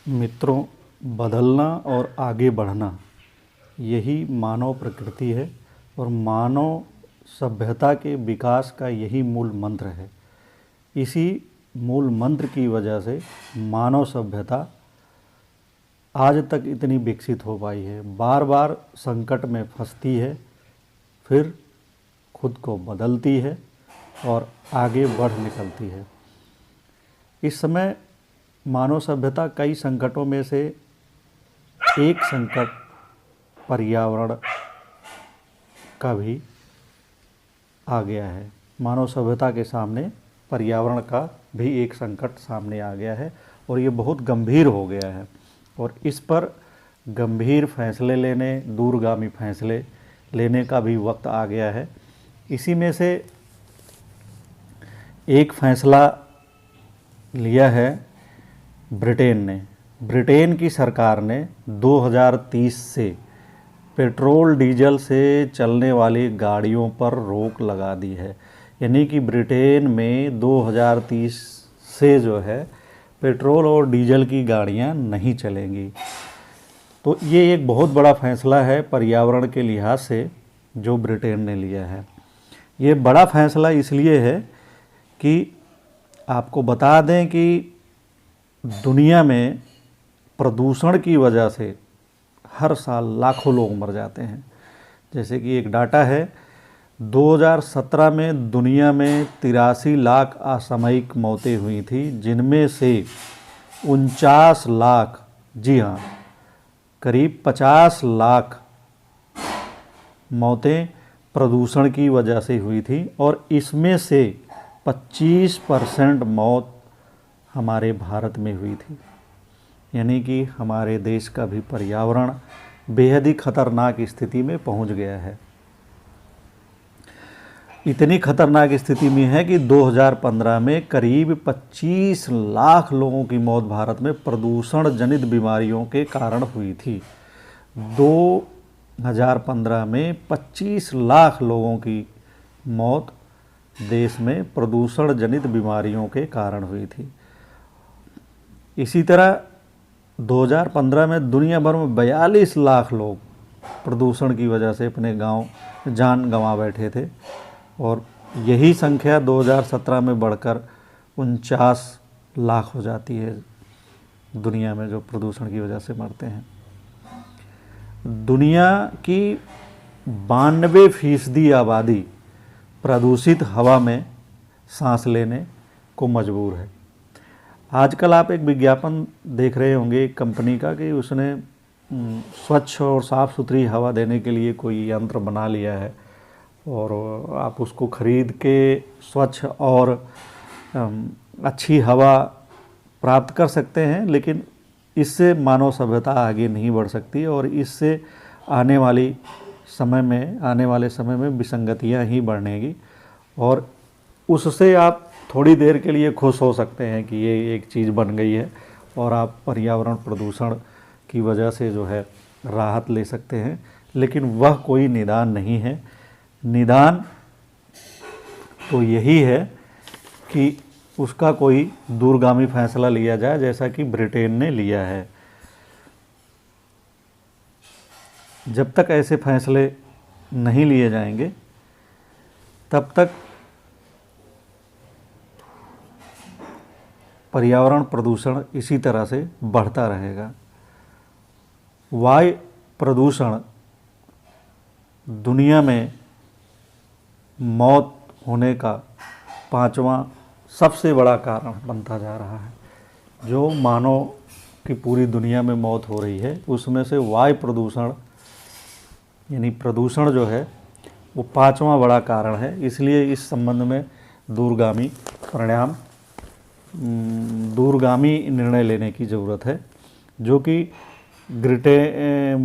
मित्रों, बदलना और आगे बढ़ना यही मानव प्रकृति है और मानव सभ्यता के विकास का यही मूल मंत्र है। इसी मूल मंत्र की वजह से मानव सभ्यता आज तक इतनी विकसित हो पाई है। बार बार संकट में फंसती है, फिर खुद को बदलती है और आगे बढ़ निकलती है। इस समय मानव सभ्यता कई संकटों में से एक संकट पर्यावरण का भी आ गया है। मानव सभ्यता के सामने पर्यावरण का भी एक संकट सामने आ गया है और ये बहुत गंभीर हो गया है और इस पर गंभीर फैसले लेने, दूरगामी फैसले लेने का भी वक्त आ गया है। इसी में से एक फैसला लिया है ब्रिटेन ने। ब्रिटेन की सरकार ने 2030 से पेट्रोल डीजल से चलने वाली गाड़ियों पर रोक लगा दी है। यानी कि ब्रिटेन में 2030 से जो है पेट्रोल और डीजल की गाड़ियां नहीं चलेंगी। तो ये एक बहुत बड़ा फैसला है पर्यावरण के लिहाज से जो ब्रिटेन ने लिया है। ये बड़ा फैसला इसलिए है कि आपको बता दें कि दुनिया में प्रदूषण की वजह से हर साल लाखों लोग मर जाते हैं। जैसे कि एक डाटा है, 2017 में दुनिया में 83 लाख असामयिक मौतें हुई थी, जिनमें से 49 लाख, जी हाँ, करीब 50 लाख मौतें प्रदूषण की वजह से हुई थी और इसमें से 25% मौत हमारे भारत में हुई थी। यानी कि हमारे देश का भी पर्यावरण बेहद ही खतरनाक स्थिति में पहुंच गया है। इतनी खतरनाक स्थिति में है कि 2015 में करीब 25 लाख लोगों की मौत भारत में प्रदूषण जनित बीमारियों के कारण हुई थी। 2015 में 25 लाख लोगों की मौत देश में प्रदूषण जनित बीमारियों के कारण हुई थी। इसी तरह 2015 में दुनिया भर में 42 लाख लोग प्रदूषण की वजह से अपने गांव जान गंवा बैठे थे और यही संख्या 2017 में बढ़कर 49 लाख हो जाती है दुनिया में जो प्रदूषण की वजह से मरते हैं। दुनिया की 92% आबादी प्रदूषित हवा में सांस लेने को मजबूर है। आजकल आप एक विज्ञापन देख रहे होंगे एक कंपनी का कि उसने स्वच्छ और साफ़ सुथरी हवा देने के लिए कोई यंत्र बना लिया है और आप उसको खरीद के स्वच्छ और अच्छी हवा प्राप्त कर सकते हैं, लेकिन इससे मानव सभ्यता आगे नहीं बढ़ सकती और इससे आने वाले समय में विसंगतियां ही बढ़नेगी और उससे आप थोड़ी देर के लिए खुश हो सकते हैं कि ये एक चीज़ बन गई है और आप पर्यावरण प्रदूषण की वजह से जो है राहत ले सकते हैं, लेकिन वह कोई निदान नहीं है। निदान तो यही है कि उसका कोई दूरगामी फैसला लिया जाए, जैसा कि ब्रिटेन ने लिया है। जब तक ऐसे फैसले नहीं लिए जाएंगे तब तक पर्यावरण प्रदूषण इसी तरह से बढ़ता रहेगा। वायु प्रदूषण दुनिया में मौत होने का 5वां सबसे बड़ा कारण बनता जा रहा है। जो मानव की पूरी दुनिया में मौत हो रही है उसमें से वायु प्रदूषण यानी प्रदूषण जो है वो 5वां बड़ा कारण है। इसलिए इस संबंध में दूरगामी निर्णय लेने की ज़रूरत है, जो कि ब्रिटेन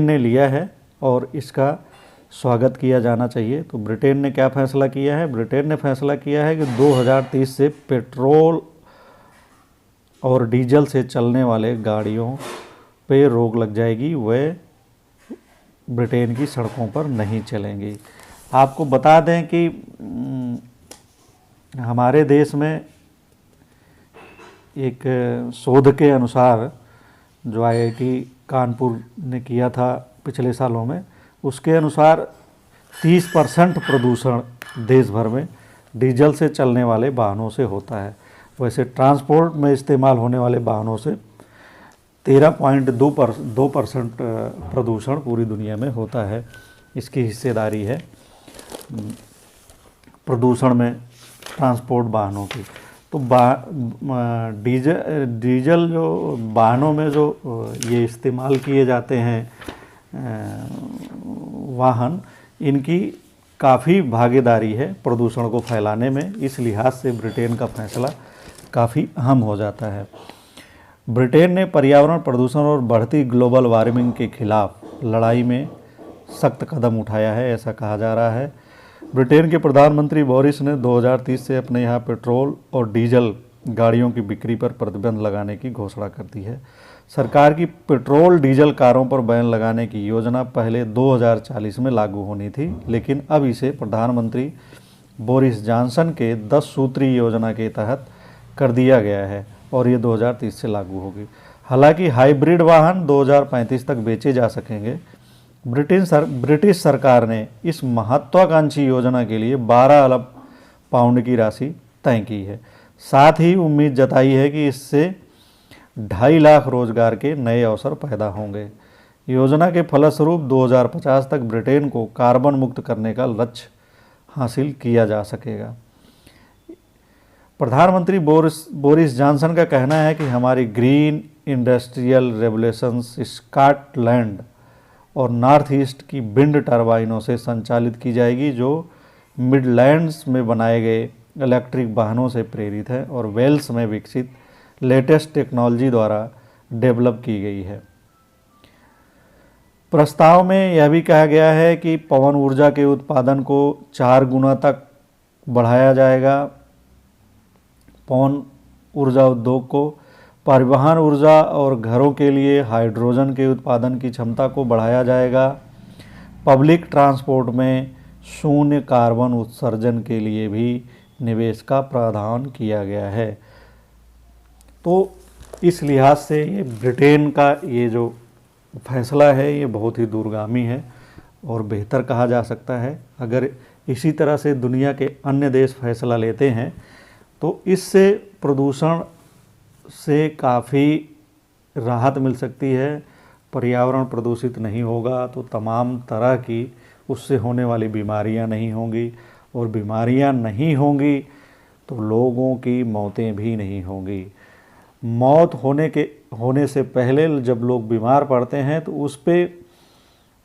ने लिया है और इसका स्वागत किया जाना चाहिए। तो ब्रिटेन ने क्या फैसला किया है? ब्रिटेन ने फैसला किया है कि 2030 से पेट्रोल और डीजल से चलने वाले गाड़ियों पे रोक लग जाएगी, वे ब्रिटेन की सड़कों पर नहीं चलेंगी। आपको बता दें कि हमारे देश में एक शोध के अनुसार जो IIT कानपुर ने किया था पिछले सालों में, उसके अनुसार 30% प्रदूषण देश भर में डीजल से चलने वाले वाहनों से होता है। वैसे ट्रांसपोर्ट में इस्तेमाल होने वाले वाहनों से 13.2% प्रदूषण पूरी दुनिया में होता है। इसकी हिस्सेदारी है प्रदूषण में ट्रांसपोर्ट वाहनों की। तो डीजल जो वाहनों में जो ये इस्तेमाल किए जाते हैं वाहन, इनकी काफ़ी भागीदारी है प्रदूषण को फैलाने में। इस लिहाज से ब्रिटेन का फैसला काफ़ी अहम हो जाता है। ब्रिटेन ने पर्यावरण प्रदूषण और बढ़ती ग्लोबल वार्मिंग के खिलाफ लड़ाई में सख्त कदम उठाया है, ऐसा कहा जा रहा है। ब्रिटेन के प्रधानमंत्री बोरिस ने 2030 से अपने यहाँ पेट्रोल और डीजल गाड़ियों की बिक्री पर प्रतिबंध लगाने की घोषणा कर दी है। सरकार की पेट्रोल डीजल कारों पर बैन लगाने की योजना पहले 2040 में लागू होनी थी, लेकिन अब इसे प्रधानमंत्री बोरिस जॉनसन के 10 सूत्री योजना के तहत कर दिया गया है और ये 2030 से लागू होगी। हालांकि हाइब्रिड वाहन 2035 तक बेचे जा सकेंगे। ब्रिटिश सरकार ने इस महत्वाकांक्षी योजना के लिए 12 अरब पाउंड की राशि तय की है। साथ ही उम्मीद जताई है कि इससे 2.5 लाख रोजगार के नए अवसर पैदा होंगे। योजना के फलस्वरूप 2050 तक ब्रिटेन को कार्बन मुक्त करने का लक्ष्य हासिल किया जा सकेगा। प्रधानमंत्री बोरिस जॉनसन का कहना है कि हमारी ग्रीन इंडस्ट्रियल रेवोल्यूशंस स्कॉटलैंड और नॉर्थ ईस्ट की विंड टर्बाइनों से संचालित की जाएगी, जो मिडलैंड्स में बनाए गए इलेक्ट्रिक वाहनों से प्रेरित है और वेल्स में विकसित लेटेस्ट टेक्नोलॉजी द्वारा डेवलप की गई है। प्रस्ताव में यह भी कहा गया है कि पवन ऊर्जा के उत्पादन को 4 गुना तक बढ़ाया जाएगा। पवन ऊर्जा उद्योग को परिवहन ऊर्जा और घरों के लिए हाइड्रोजन के उत्पादन की क्षमता को बढ़ाया जाएगा। पब्लिक ट्रांसपोर्ट में शून्य कार्बन उत्सर्जन के लिए भी निवेश का प्रावधान किया गया है। तो इस लिहाज से ये ब्रिटेन का ये जो फैसला है ये बहुत ही दूरगामी है और बेहतर कहा जा सकता है। अगर इसी तरह से दुनिया के अन्य देश फैसला लेते हैं तो इससे प्रदूषण से काफ़ी राहत मिल सकती है। पर्यावरण प्रदूषित नहीं होगा तो तमाम तरह की उससे होने वाली बीमारियां नहीं होंगी, और बीमारियां नहीं होंगी तो लोगों की मौतें भी नहीं होंगी। मौत होने से पहले जब लोग बीमार पड़ते हैं तो उस पर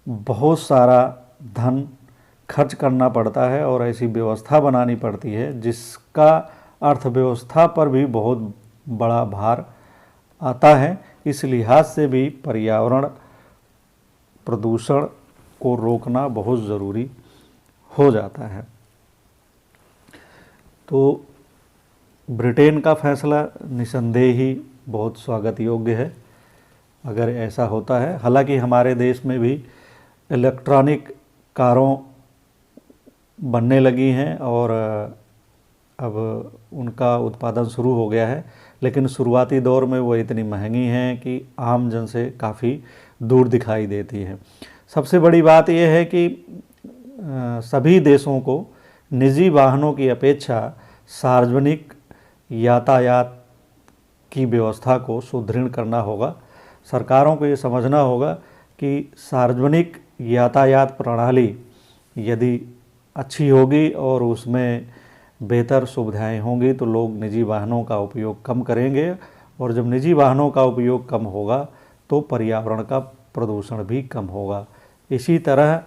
बहुत सारा धन खर्च करना पड़ता है और ऐसी व्यवस्था बनानी पड़ती है जिसका अर्थव्यवस्था पर भी बहुत बड़ा भार आता है। इस लिहाज से भी पर्यावरण प्रदूषण को रोकना बहुत ज़रूरी हो जाता है। तो ब्रिटेन का फैसला निसंदेह ही बहुत स्वागत योग्य है अगर ऐसा होता है। हालांकि हमारे देश में भी इलेक्ट्रॉनिक कारों बनने लगी हैं और अब उनका उत्पादन शुरू हो गया है, लेकिन शुरुआती दौर में वो इतनी महंगी हैं कि आम जन से काफ़ी दूर दिखाई देती है। सबसे बड़ी बात यह है कि सभी देशों को निजी वाहनों की अपेक्षा सार्वजनिक यातायात की व्यवस्था को सुदृढ़ करना होगा। सरकारों को ये समझना होगा कि सार्वजनिक यातायात प्रणाली यदि अच्छी होगी और उसमें बेहतर सुविधाएं होंगी तो लोग निजी वाहनों का उपयोग कम करेंगे, और जब निजी वाहनों का उपयोग कम होगा तो पर्यावरण का प्रदूषण भी कम होगा। इसी तरह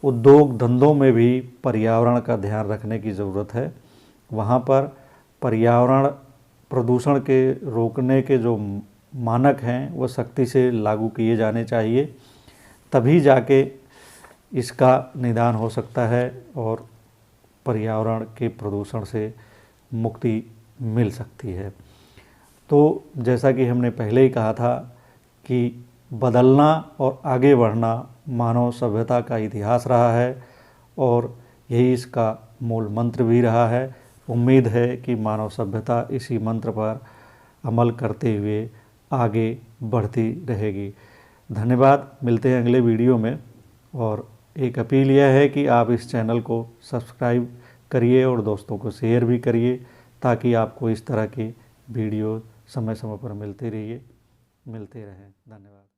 उद्योग धंधों में भी पर्यावरण का ध्यान रखने की ज़रूरत है। वहाँ पर पर्यावरण प्रदूषण के रोकने के जो मानक हैं वो सख्ती से लागू किए जाने चाहिए, तभी जाके इसका निदान हो सकता है और पर्यावरण के प्रदूषण से मुक्ति मिल सकती है। तो जैसा कि हमने पहले ही कहा था कि बदलना और आगे बढ़ना मानव सभ्यता का इतिहास रहा है और यही इसका मूल मंत्र भी रहा है। उम्मीद है कि मानव सभ्यता इसी मंत्र पर अमल करते हुए आगे बढ़ती रहेगी। धन्यवाद। मिलते हैं अगले वीडियो में। और एक अपील यह है कि आप इस चैनल को सब्सक्राइब करिए और दोस्तों को शेयर भी करिए, ताकि आपको इस तरह की वीडियो समय समय पर मिलते रहें। धन्यवाद।